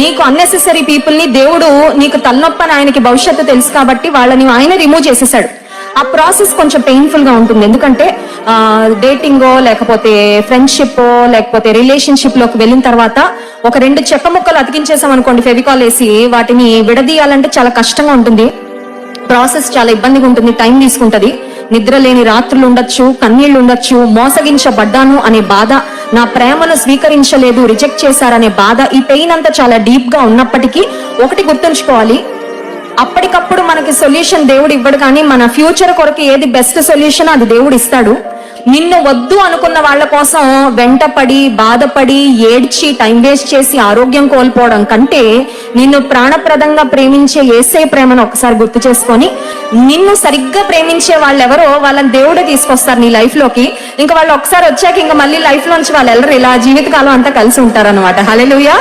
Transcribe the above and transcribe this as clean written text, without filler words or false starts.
నీకు unnecessary people ని దేవుడు నీకు తలనొప్పని ఆయనకి భవిష్యత్తు తెలుసు కాబట్టి వాళ్ళని ఆయన రిమూవ్ చేసేసాడు. ఆ ప్రాసెస్ కొంచెం పెయిన్ఫుల్ గా ఉంటుంది. ఎందుకంటే డేటింగో లేకపోతే ఫ్రెండ్షిప్ లేకపోతే రిలేషన్షిప్ లోకి వెళ్ళిన తర్వాత ఒక 2 చెక్క ముక్కలు అతికించేసాం అనుకోండి ఫెవికాల్ వేసి, వాటిని విడదీయాలంటే చాలా కష్టంగా ఉంటుంది. ప్రాసెస్ చాలా ఇబ్బందిగా ఉంటుంది, టైం తీసుకుంటది. నిద్ర లేని రాత్రులు ఉండొచ్చు, కన్నీళ్లు ఉండొచ్చు, మోసగించబడ్డాను అనే బాధ, నా ప్రేమను స్వీకరించలేదు, రిజెక్ట్ చేశారనే బాధ, ఈ పెయిన్ అంతా చాలా డీప్ గా ఉన్నప్పటికీ ఒకటి గుర్తుంచుకోవాలి, అప్పటికప్పుడు మనకి సొల్యూషన్ దేవుడు ఇవ్వడు, కానీ మన ఫ్యూచర్ కొరకు ఏది బెస్ట్ సొల్యూషన్ అది దేవుడు ఇస్తాడు. నిన్ను వద్దు అనుకున్న వాళ్ళ కోసం వెంటపడి బాధపడి ఏడ్చి టైం వేస్ట్ చేసి ఆరోగ్యం కోల్పోవడం కంటే నిన్ను ప్రాణప్రదంగా ప్రేమించే యేసే ప్రేమను ఒకసారి గుర్తు చేసుకొని, నిన్ను సరిగ్గా ప్రేమించే వాళ్ళెవరో వాళ్ళని దేవుడే తీసుకొస్తారు నీ లైఫ్ లోకి. ఇంకా వాళ్ళు ఒకసారి వచ్చాక ఇంకా మళ్ళీ లైఫ్ లోంచి వాళ్ళు వెళ్ళరు, ఇలా జీవితకాలం అంతా కలిసి ఉంటారు అనమాట. హల్లెలూయా.